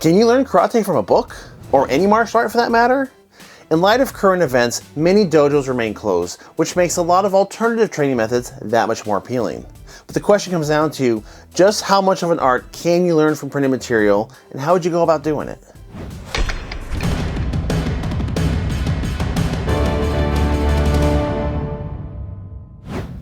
Can you learn karate from a book? Or any martial art for that matter? In light of current events, many dojos remain closed, which makes a lot of alternative training methods that much more appealing. But the question comes down to just how much of an art can you learn from printed material, and how would you go about doing it?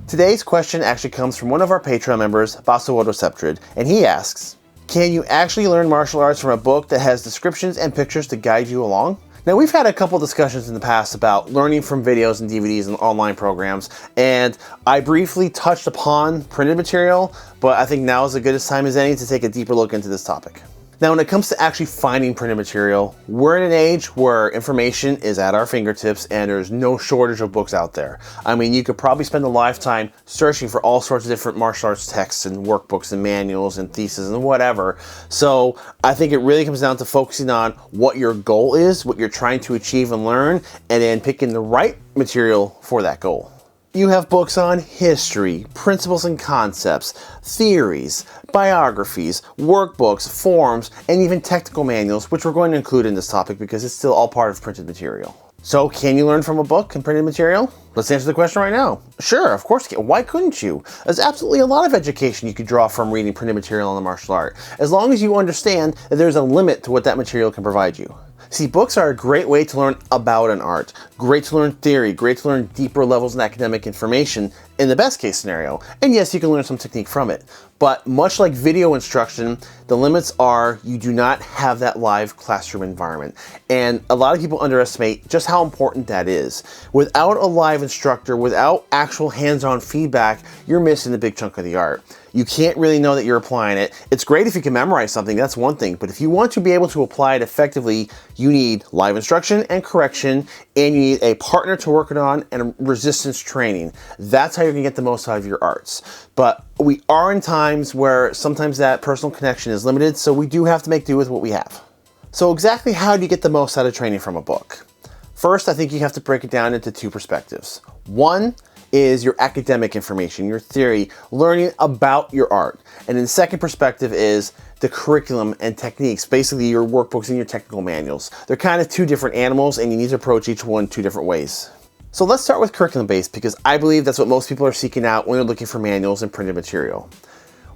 Today's question actually comes from one of our Patreon members, Basawoto Septrid, and he asks, can you actually learn martial arts from a book that has descriptions and pictures to guide you along? Now, we've had a couple discussions in the past about learning from videos and DVDs and online programs, and I briefly touched upon printed material, but I think now is as good a time as any to take a deeper look into this topic. Now, when it comes to actually finding printed material, we're in an age where information is at our fingertips and there's no shortage of books out there. I mean, you could probably spend a lifetime searching for all sorts of different martial arts texts and workbooks and manuals and theses and whatever. So I think it really comes down to focusing on what your goal is, what you're trying to achieve and learn, and then picking the right material for that goal. You have books on history, principles and concepts, theories, biographies, workbooks, forums, and even technical manuals, which we're going to include in this topic because it's still all part of printed material. So can you learn from a book and printed material? Let's answer the question right now. Sure, of course you can. Why couldn't you? There's absolutely a lot of education you could draw from reading printed material on the martial art, as long as you understand that there's a limit to what that material can provide you. See, books are a great way to learn about an art, great to learn theory, great to learn deeper levels of academic information in the best case scenario. And yes, you can learn some technique from it. But much like video instruction, the limits are you do not have that live classroom environment. And a lot of people underestimate just how important that is. Without a live instructor, without actual hands-on feedback, you're missing a big chunk of the art. You can't really know that you're applying it. It's great if you can memorize something, that's one thing, but if you want to be able to apply it effectively, you need live instruction and correction, and you need a partner to work it on and resistance training. That's how you're gonna get the most out of your arts. But we are in times where sometimes that personal connection is limited, so we do have to make do with what we have. So exactly how do you get the most out of training from a book? First, I think you have to break it down into two perspectives. One is your academic information, your theory, learning about your art. And then the second perspective is the curriculum and techniques, basically your workbooks and your technical manuals. They're kind of two different animals and you need to approach each one two different ways. So let's start with curriculum based because I believe that's what most people are seeking out when they're looking for manuals and printed material.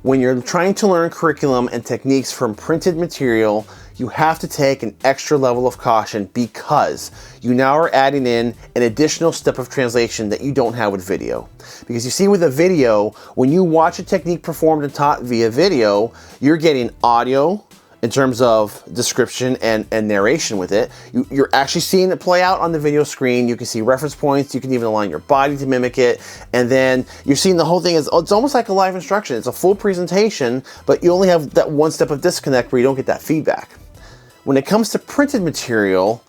When you're trying to learn curriculum and techniques from printed material, you have to take an extra level of caution because you now are adding in an additional step of translation that you don't have with video. Because you see with a video, when you watch a technique performed and taught via video, you're getting audio in terms of description and narration with it. You're actually seeing it play out on the video screen. You can see reference points. You can even align your body to mimic it. And then you're seeing the whole thing as, it's almost like a live instruction. It's a full presentation, but you only have that one step of disconnect where you don't get that feedback. When it comes to printed material,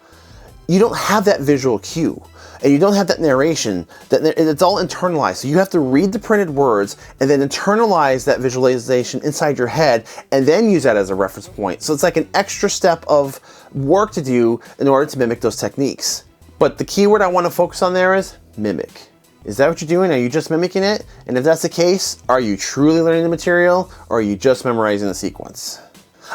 you don't have that visual cue and you don't have that narration. It's all internalized. So you have to read the printed words and then internalize that visualization inside your head and then use that as a reference point. So it's like an extra step of work to do in order to mimic those techniques. But the key word I want to focus on there is mimic. Is that what you're doing? Are you just mimicking it? And if that's the case, are you truly learning the material or are you just memorizing the sequence?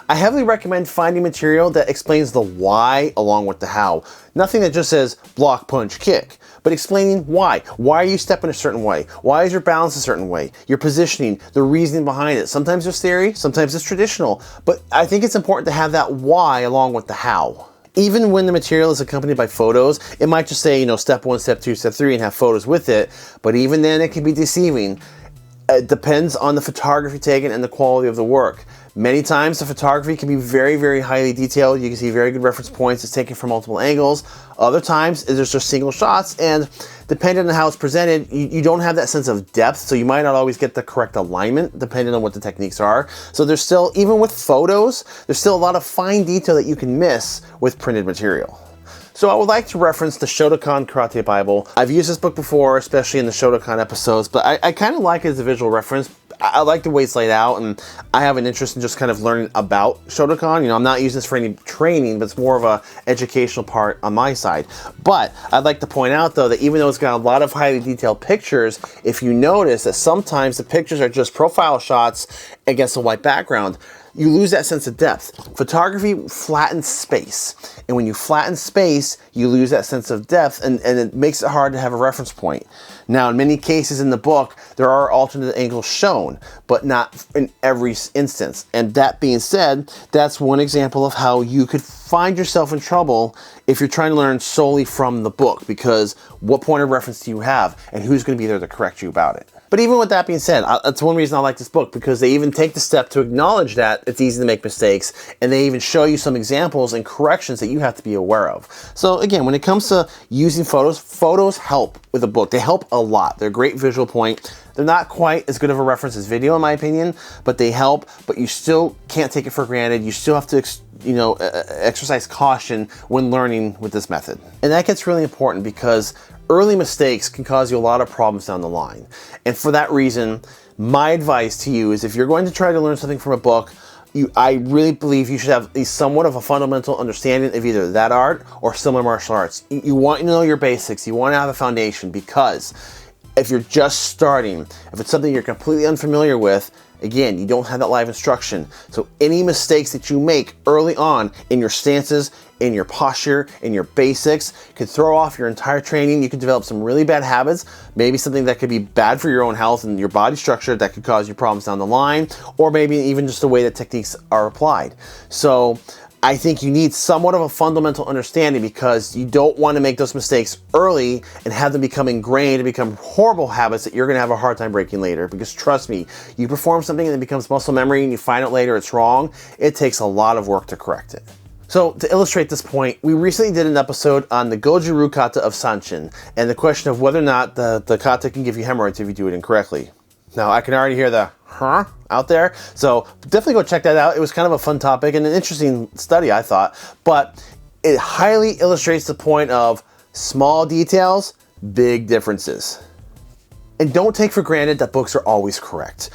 I heavily recommend finding material that explains the why along with the how. Nothing that just says block, punch, kick, but explaining why. Why are you stepping a certain way? Why is your balance a certain way? Your positioning, the reasoning behind it. Sometimes there's theory, sometimes it's traditional, but I think it's important to have that why along with the how. Even when the material is accompanied by photos, it might just say, step 1, step 2, step 3 and have photos with it, but even then it can be deceiving. It depends on the photography taken and the quality of the work. Many times the photography can be very, very highly detailed. You can see very good reference points. It's taken from multiple angles. Other times there's just single shots, and depending on how it's presented, you don't have that sense of depth, so you might not always get the correct alignment depending on what the techniques are. So there's still, even with photos, there's still a lot of fine detail that you can miss with printed material. So I would like to reference the Shotokan Karate Bible. I've used this book before, especially in the Shotokan episodes, but I kind of like it as a visual reference. I like the way it's laid out, and I have an interest in just kind of learning about Shotokan. I'm not using this for any training, but it's more of a educational part on my side. But I'd like to point out, though, that even though it's got a lot of highly detailed pictures, if you notice that sometimes the pictures are just profile shots against a white background, you lose that sense of depth. Photography flattens space. And when you flatten space, you lose that sense of depth, and it makes it hard to have a reference point. Now, in many cases in the book, there are alternate angles shown, but not in every instance. And that being said, that's one example of how you could find yourself in trouble if you're trying to learn solely from the book, because what point of reference do you have, and who's going to be there to correct you about it? But even with that being said, that's one reason I like this book, because they even take the step to acknowledge that it's easy to make mistakes, and they even show you some examples and corrections that you have to be aware of. So again, when it comes to using photos, photos help with a book. They help a lot. They're a great visual point. They're not quite as good of a reference as video, in my opinion, but they help. But you still can't take it for granted. You still have to, exercise caution when learning with this method. And that gets really important, because early mistakes can cause you a lot of problems down the line. And for that reason, my advice to you is, if you're going to try to learn something from a book, I really believe you should have somewhat of a fundamental understanding of either that art or similar martial arts. You want to know your basics. You want to have a foundation, because if you're just starting, if it's something you're completely unfamiliar with, again, you don't have that live instruction. So any mistakes that you make early on in your stances, in your posture, in your basics, could throw off your entire training. You could develop some really bad habits, maybe something that could be bad for your own health and your body structure that could cause you problems down the line, or maybe even just the way that techniques are applied. So I think you need somewhat of a fundamental understanding, because you don't want to make those mistakes early and have them become ingrained and become horrible habits that you're going to have a hard time breaking later. Because trust me, you perform something and it becomes muscle memory and you find out later it's wrong, it takes a lot of work to correct it. So to illustrate this point, we recently did an episode on the Goju kata of Sanchin, and the question of whether or not the kata can give you hemorrhoids if you do it incorrectly. Now, I can already hear the huh out there, so definitely go check that out. It was kind of a fun topic and an interesting study, I thought, but it highly illustrates the point of small details, big differences. And don't take for granted that books are always correct.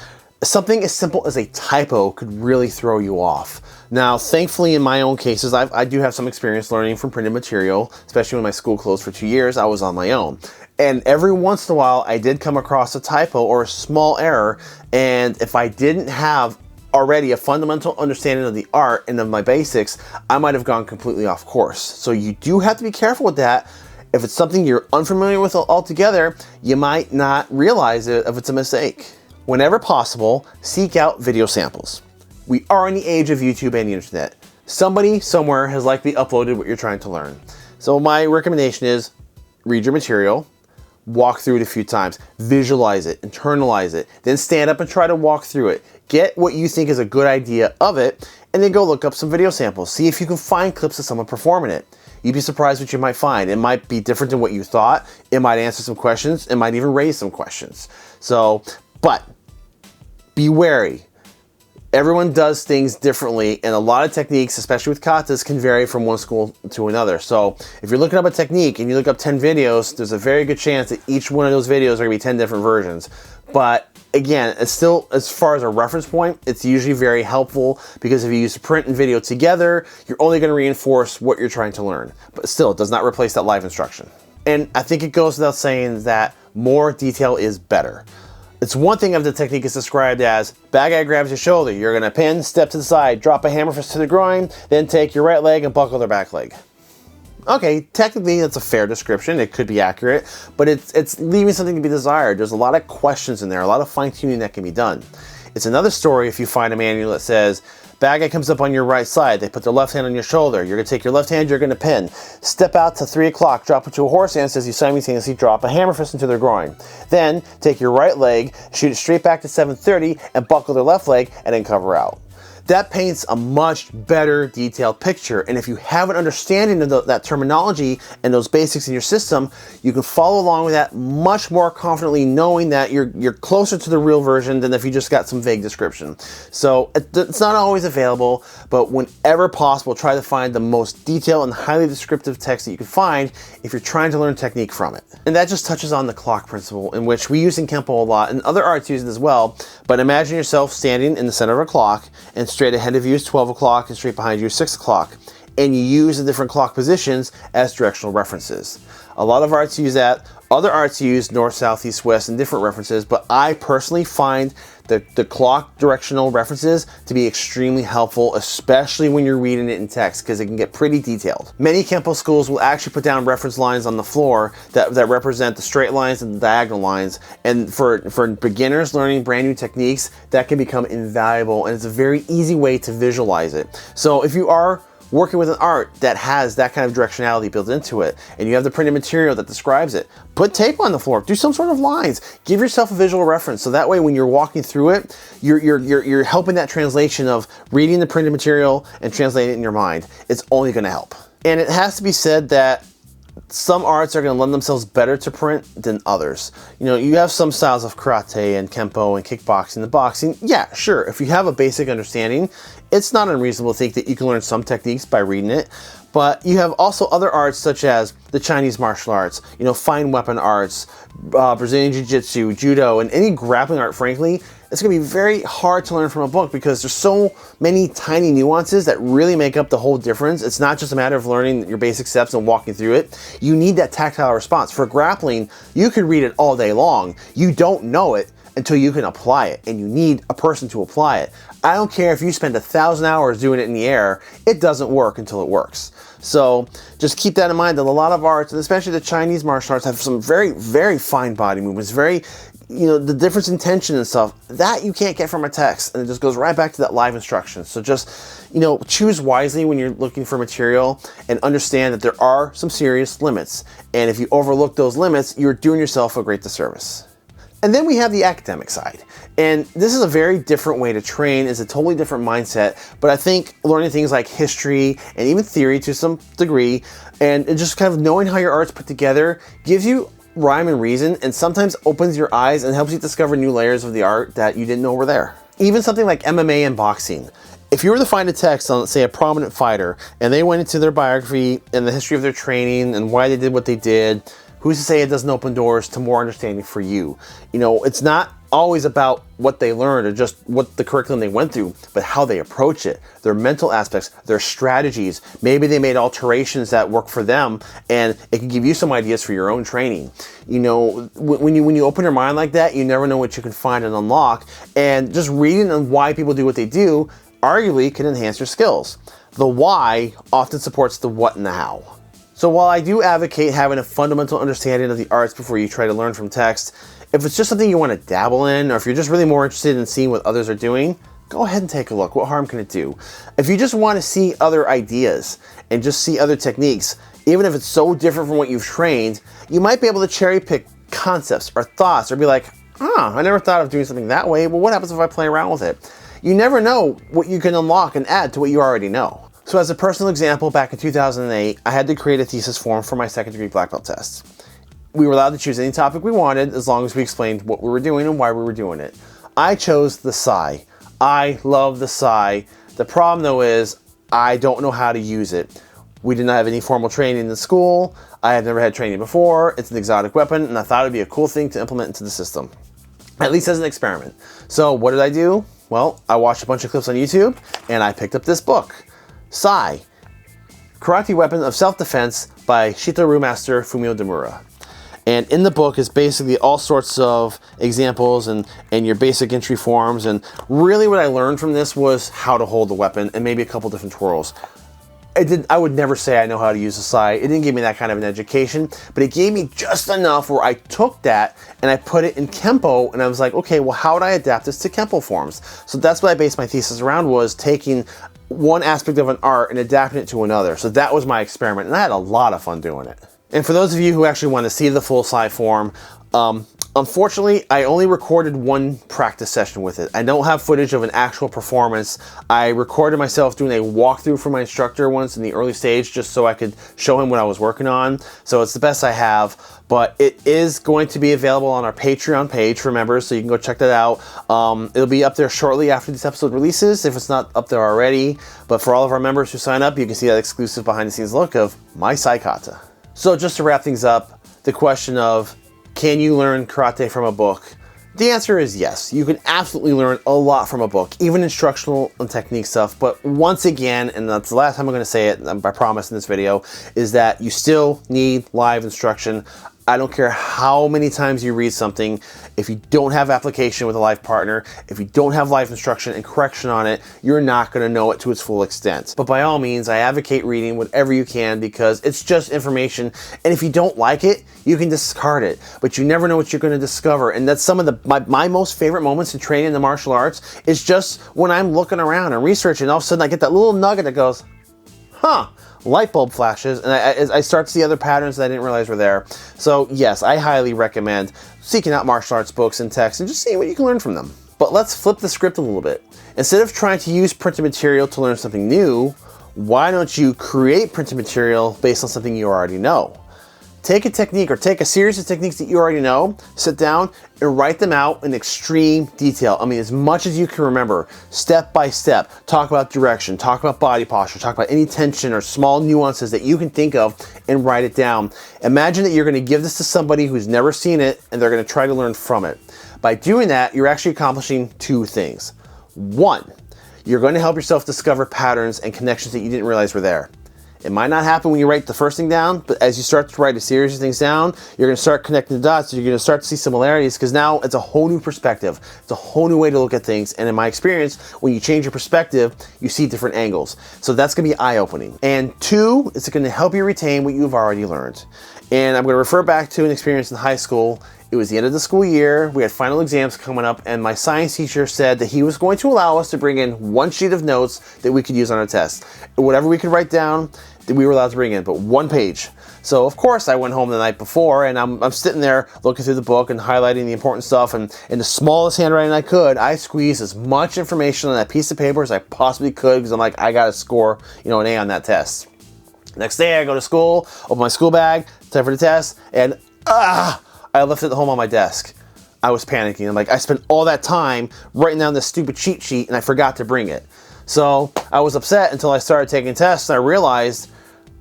Something as simple as a typo could really throw you off. Now, thankfully, in my own cases, I do have some experience learning from printed material, especially when my school closed for 2 years. I was on my own. And every once in a while, I did come across a typo or a small error, and if I didn't have already a fundamental understanding of the art and of my basics, I might have gone completely off course. So you do have to be careful with that. If it's something you're unfamiliar with altogether, you might not realize it if it's a mistake. Whenever possible, seek out video samples. We are in the age of YouTube and the internet. Somebody somewhere has likely uploaded what you're trying to learn. So my recommendation is read your material, walk through it a few times, visualize it, internalize it, then stand up and try to walk through it. Get what you think is a good idea of it, and then go look up some video samples. See if you can find clips of someone performing it. You'd be surprised what you might find. It might be different than what you thought. It might answer some questions. It might even raise some questions. But be wary. Everyone does things differently, and a lot of techniques, especially with katas, can vary from one school to another. So if you're looking up a technique and you look up 10 videos, there's a very good chance that each one of those videos are going to be 10 different versions. But again, it's still, as far as a reference point, it's usually very helpful, because if you use print and video together, you're only going to reinforce what you're trying to learn. But still, it does not replace that live instruction. And I think it goes without saying that more detail is better. It's one thing if the technique is described as, bad guy grabs your shoulder, you're going to pin, step to the side, drop a hammer fist to the groin, then take your right leg and buckle their back leg. Okay, technically that's a fair description, it could be accurate, but it's leaving something to be desired. There's a lot of questions in there, a lot of fine-tuning that can be done. It's another story if you find a manual that says, bad guy comes up on your right side, they put their left hand on your shoulder, you're going to take your left hand, you're going to pin, step out to 3 o'clock, drop it to a horse hand, says you simultaneously drop a hammer fist into their groin. Then take your right leg, shoot it straight back to 7:30 and buckle their left leg and then cover out. That paints a much better detailed picture, and if you have an understanding of that terminology and those basics in your system, you can follow along with that much more confidently, knowing that you're closer to the real version than if you just got some vague description. So it's not always available, but whenever possible, try to find the most detailed and highly descriptive text that you can find if you're trying to learn technique from it. And that just touches on the clock principle, in which we use in Kempo a lot, and other arts use it as well. But imagine yourself standing in the center of a clock, and straight ahead of you is 12 o'clock, and straight behind you is 6 o'clock. and you use the different clock positions as directional references. A lot of arts use that. Other arts use north, south, east, west, and different references, but I personally find the clock directional references to be extremely helpful, especially when you're reading it in text, because it can get pretty detailed. Many Kempo schools will actually put down reference lines on the floor that represent the straight lines and the diagonal lines, and for beginners learning brand new techniques, that can become invaluable, and it's a very easy way to visualize it. So if you are working with an art that has that kind of directionality built into it, and you have the printed material that describes it, put tape on the floor, do some sort of lines, give yourself a visual reference, so that way when you're walking through it, you're helping that translation of reading the printed material and translating it in your mind. It's only going to help. And it has to be said that some arts are going to lend themselves better to print than others. You know, you have some styles of karate and kempo and kickboxing and boxing. Yeah, sure, if you have a basic understanding, it's not unreasonable to think that you can learn some techniques by reading it. But you have also other arts such as the Chinese martial arts, you know, fine weapon arts, Brazilian Jiu-Jitsu, Judo, and any grappling art, frankly, it's going to be very hard to learn from a book because there's so many tiny nuances that really make up the whole difference. It's not just a matter of learning your basic steps and walking through it. You need that tactile response. For grappling, you can read it all day long. You don't know it until you can apply it, and you need a person to apply it. I don't care if you spend 1,000 hours doing it in the air, it doesn't work until it works. So just keep that in mind, that a lot of arts, and especially the Chinese martial arts, have some very, very fine body movements, very, you know, the difference in tension and stuff, that you can't get from a text, and it just goes right back to that live instruction. So just, you know, choose wisely when you're looking for material, and understand that there are some serious limits. And if you overlook those limits, you're doing yourself a great disservice. And then we have the academic side. And this is a very different way to train. It's a totally different mindset. But I think learning things like history and even theory to some degree, and just kind of knowing how your art's put together, gives you rhyme and reason, and sometimes opens your eyes and helps you discover new layers of the art that you didn't know were there. Even something like MMA and boxing. If you were to find a text on, say, a prominent fighter, and they went into their biography and the history of their training and why they did what they did, who's to say it doesn't open doors to more understanding for you? You know, it's not always about what they learned or just what the curriculum they went through, but how they approach it, their mental aspects, their strategies. Maybe they made alterations that work for them, and it can give you some ideas for your own training. You know, when you open your mind like that, you never know what you can find and unlock, and just reading on why people do what they do arguably can enhance your skills. The why often supports the what and the how. So while I do advocate having a fundamental understanding of the arts before you try to learn from text, if it's just something you want to dabble in, or if you're just really more interested in seeing what others are doing, go ahead and take a look. What harm can it do? If you just want to see other ideas and just see other techniques, even if it's so different from what you've trained, you might be able to cherry pick concepts or thoughts, or be like, I never thought of doing something that way. Well, what happens if I play around with it? You never know what you can unlock and add to what you already know. So as a personal example, back in 2008, I had to create a thesis form for my second degree black belt test. We were allowed to choose any topic we wanted as long as we explained what we were doing and why we were doing it. I chose the Psi. I love the Psi. The problem though is I don't know how to use it. We did not have any formal training in the school. I had never had training before. It's an exotic weapon, and I thought it'd be a cool thing to implement into the system, at least as an experiment. So what did I do? Well, I watched a bunch of clips on YouTube, and I picked up this book. Psi, Karate Weapon of Self-Defense by Shito-ryu Master Fumio Demura. And in the book is basically all sorts of examples and your basic entry forms. And really what I learned from this was how to hold the weapon and maybe a couple different twirls. I would never say I know how to use a Psi. It didn't give me that kind of an education, but it gave me just enough where I took that and I put it in Kempo, and I was like, okay, well, how would I adapt this to Kempo forms? So that's what I based my thesis around, was taking one aspect of an art and adapting it to another. So that was my experiment, and I had a lot of fun doing it. And for those of you who actually want to see the full Psi form, unfortunately, I only recorded one practice session with it. I don't have footage of an actual performance. I recorded myself doing a walkthrough for my instructor once in the early stage, just so I could show him what I was working on. So it's the best I have, but it is going to be available on our Patreon page for members, so you can go check that out. It'll be up there shortly after this episode releases, if it's not up there already. But for all of our members who sign up, you can see that exclusive behind the scenes look of my Psi kata. So just to wrap things up, the question of, can you learn karate from a book? The answer is yes. You can absolutely learn a lot from a book, even instructional and technique stuff. But once again, and that's the last time I'm going to say it, I promise in this video, is that you still need live instruction. I don't care how many times you read something, if you don't have application with a live partner, if you don't have live instruction and correction on it, you're not going to know it to its full extent. But by all means, I advocate reading whatever you can because it's just information. And if you don't like it, you can discard it. But you never know what you're going to discover. And that's some of my most favorite moments in training in the martial arts is just when I'm looking around and researching, all of a sudden I get that little nugget that goes, huh. Light bulb flashes, and I start to see other patterns that I didn't realize were there. So yes, I highly recommend seeking out martial arts books and texts and just seeing what you can learn from them. But let's flip the script a little bit. Instead of trying to use printed material to learn something new, why don't you create printed material based on something you already know? Take a technique or take a series of techniques that you already know, sit down and write them out in extreme detail. I mean, as much as you can remember, step by step. Talk about direction, talk about body posture, talk about any tension or small nuances that you can think of and write it down. Imagine that you're going to give this to somebody who's never seen it and they're going to try to learn from it. By doing that, you're actually accomplishing two things. One, you're going to help yourself discover patterns and connections that you didn't realize were there. It might not happen when you write the first thing down, but as you start to write a series of things down, you're going to start connecting the dots. You're going to start to see similarities because now it's a whole new perspective. It's a whole new way to look at things. And in my experience, when you change your perspective, you see different angles. So that's going to be eye-opening. And two, it's going to help you retain what you've already learned. And I'm going to refer back to an experience in high school. It was the end of the school year. We had final exams coming up, and my science teacher said that he was going to allow us to bring in one sheet of notes that we could use on our test. Whatever we could write down, that we were allowed to bring in, but one page. So of course I went home the night before and I'm sitting there looking through the book and highlighting the important stuff, and in the smallest handwriting I could, I squeezed as much information on that piece of paper as I possibly could because I'm like, I gotta score, an A on that test. Next day I go to school, open my school bag, time for the test, and I left it at home on my desk. I was panicking. I'm like, I spent all that time writing down this stupid cheat sheet and I forgot to bring it. So I was upset until I started taking tests and I realized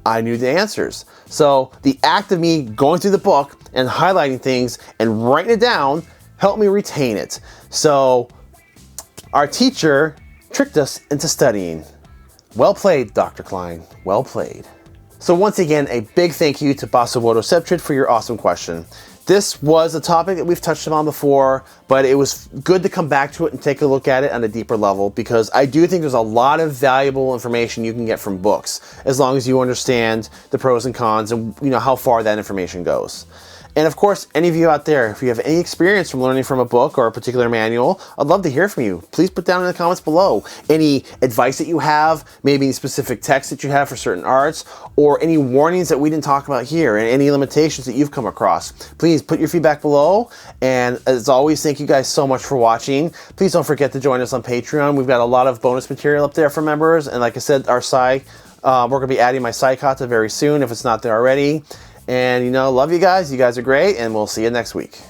I knew the answers. So the act of me going through the book and highlighting things and writing it down helped me retain it. So our teacher tricked us into studying. Well played, Dr. Klein. Well played. So once again, a big thank you to Basawodo Septrid for your awesome question. This was a topic that we've touched upon before, but it was good to come back to it and take a look at it on a deeper level because I do think there's a lot of valuable information you can get from books as long as you understand the pros and cons and how far that information goes. And of course, any of you out there, if you have any experience from learning from a book or a particular manual, I'd love to hear from you. Please put down in the comments below any advice that you have, maybe any specific text that you have for certain arts, or any warnings that we didn't talk about here, and any limitations that you've come across. Please put your feedback below. And as always, thank you guys so much for watching. Please don't forget to join us on Patreon. We've got a lot of bonus material up there for members. And like I said, our Psy, we're going to be adding my Psy Kata very soon if it's not there already. And love you guys. You guys are great, and we'll see you next week.